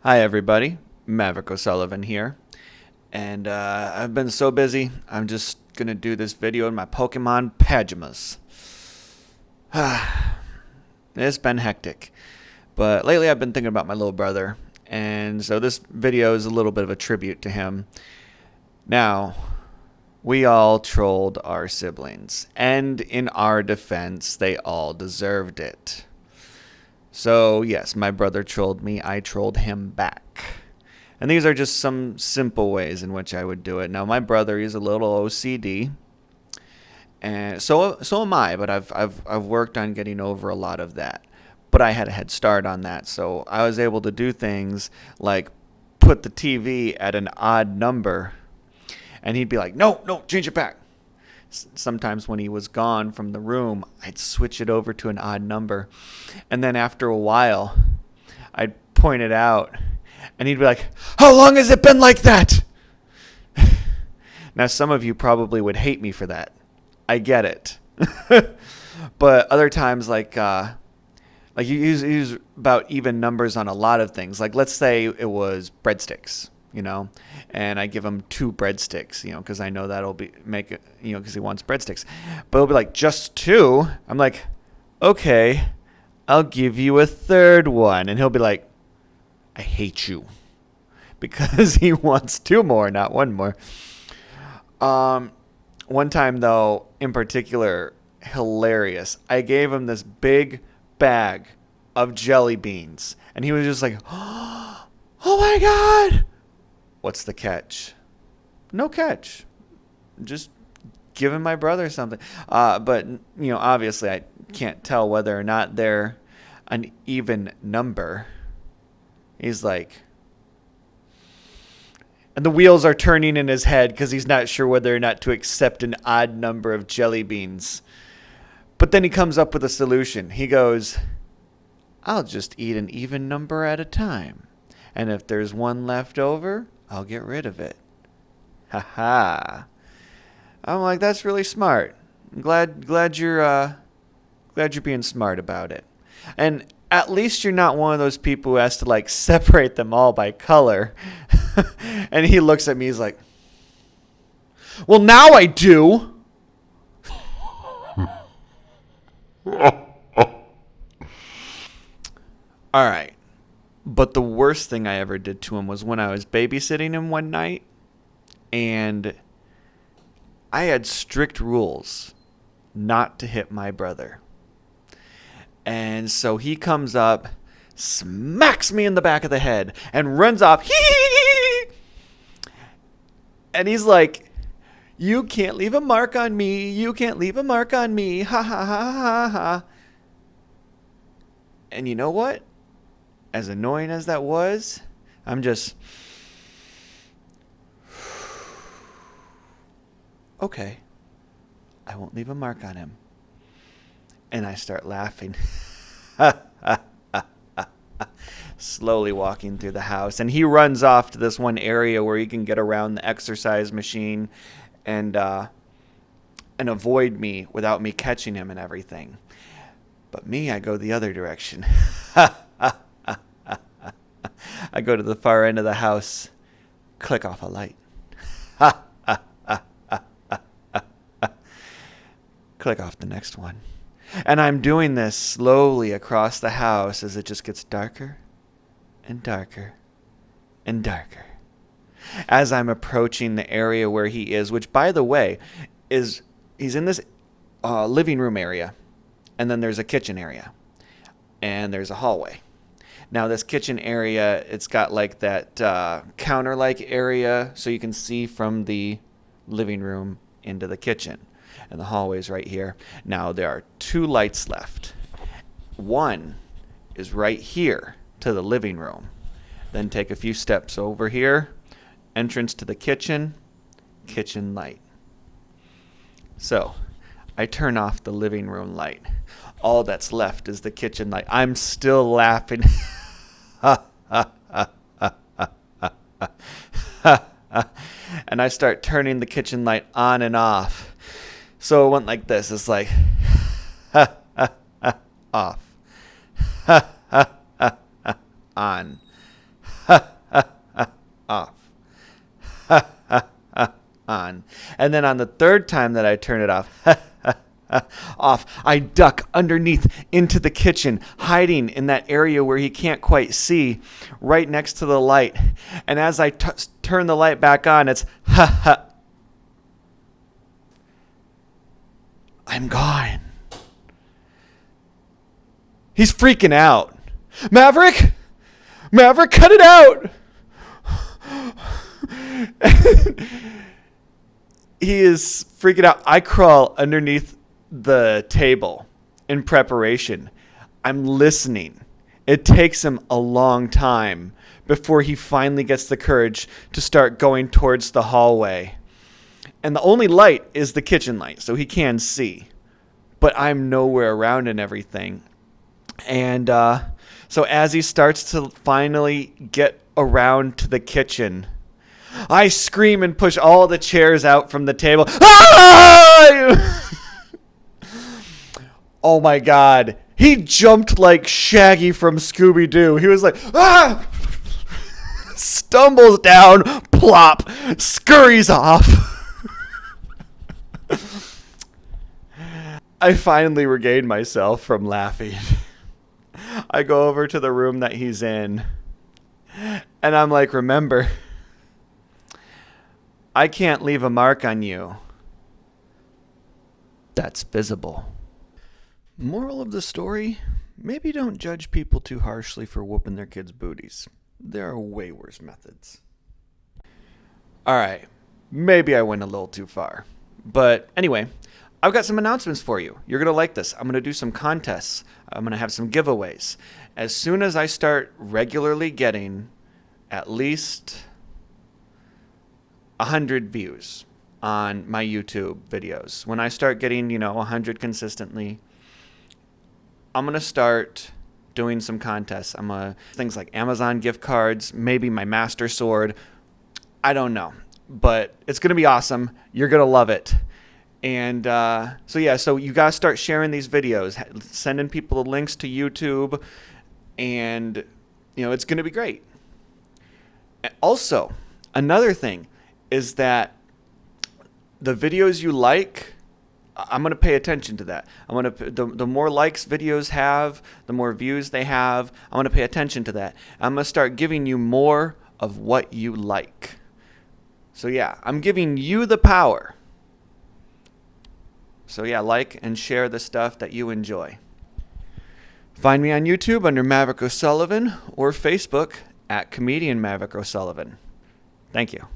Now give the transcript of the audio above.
Hi, everybody. Maverick O'Sullivan here. And I've been so busy, I'm just going to do this video in my Pokemon pajamas. It's been hectic. But lately I've been thinking about my little brother. And so this video is a little bit of a tribute to him. Now, we all trolled our siblings. And in our defense, they all deserved it. So, yes, my brother trolled me. I trolled him back. And these are just some simple ways in which I would do it. Now, my brother is a little OCD, and so am I. But I've worked on getting over a lot of that. But I had a head start on that, so I was able to do things like put the TV at an odd number, and he'd be like, "No, no, change it back." Sometimes when he was gone from the room, I'd switch it over to an odd number, and then after a while, I'd point it out. And he'd be like, "How long has it been like that?" Now, some of you probably would hate me for that. I get it. But other times, you use about even numbers on a lot of things. Like, let's say it was breadsticks, and I give him 2 breadsticks, because I know that'll make it, because he wants breadsticks. But it'll be like, just 2? I'm like, okay, I'll give you a 3rd one. And he'll be like, "I hate you," because he wants 2 more, not 1 more. One time, though, in particular, hilarious. I gave him this big bag of jelly beans, and he was just like, "Oh my God." What's the catch? No catch. Just giving my brother something. But, obviously I can't tell whether or not they're an even number. He's like, and the wheels are turning in his head because he's not sure whether or not to accept an odd number of jelly beans. But then he comes up with a solution. He goes, "I'll just eat an even number at a time. And if there's 1 left over, I'll get rid of it." Ha ha. I'm like, that's really smart. I'm glad you're being smart about it. And at least you're not one of those people who has to separate them all by color. And he looks at me, he's like, "Well, now I do." All right. But the worst thing I ever did to him was when I was babysitting him one night, and I had strict rules not to hit my brother. And so he comes up, smacks me in the back of the head, and runs off. And he's like, "You can't leave a mark on me. You can't leave a mark on me. Ha ha ha ha ha." And you know what? As annoying as that was, I'm just, okay, I won't leave a mark on him. And I start laughing. Slowly walking through the house. And he runs off to this one area where he can get around the exercise machine and avoid me without me catching him and everything. But me, I go the other direction. I go to the far end of the house, click off a light. Click off the next one. And I'm doing this slowly across the house as it just gets darker and darker and darker. As I'm approaching the area where he is, which, by the way, he's in this living room area. And then there's a kitchen area. And there's a hallway. Now, this kitchen area, it's got that counter-like area so you can see from the living room into the kitchen. And the hallway's right here. Now, there are 2 lights left. One is right here to the living room. Then take a few steps over here. Entrance to the kitchen. Kitchen light. So, I turn off the living room light. All that's left is the kitchen light. I'm still laughing. And I start turning the kitchen light on and off. So it went like this. It's like, off, on, off, on. And then on the third time that I turn it off, off, I duck underneath into the kitchen, hiding in that area where he can't quite see, right next to the light. And as I turn the light back on, it's I'm gone. He's freaking out. Maverick, cut it out. He is freaking out. I crawl underneath the table in preparation. I'm listening. It takes him a long time before he finally gets the courage to start going towards the hallway. And the only light is the kitchen light, so he can see. But I'm nowhere around and everything. And so as he starts to finally get around to the kitchen, I scream and push all the chairs out from the table. Ah! Oh my God. He jumped like Shaggy from Scooby-Doo. He was like, ah! Stumbles down, plop, scurries off. I finally regained myself from laughing. I go over to the room that he's in, and I'm like, remember, I can't leave a mark on you that's visible. Moral of the story, maybe don't judge people too harshly for whooping their kids' booties. There are way worse methods. Alright, maybe I went a little too far. But anyway, I've got some announcements for you. You're going to like this. I'm going to do some contests. I'm going to have some giveaways. As soon as I start regularly getting at least 100 views on my YouTube videos, when I start getting, 100 consistently, I'm going to start doing some contests. Things like Amazon gift cards, maybe my Master Sword. I don't know. But it's going to be awesome. You're going to love it. And so you got to start sharing these videos, sending people the links to YouTube, and, it's going to be great. Also, another thing is that the videos you like, I'm going to pay attention to that. The more likes videos have, the more views they have, I'm going to pay attention to that. I'm going to start giving you more of what you like. So yeah, I'm giving you the power. So yeah, like and share the stuff that you enjoy. Find me on YouTube under Maverick O'Sullivan or Facebook at Comedian Maverick O'Sullivan. Thank you.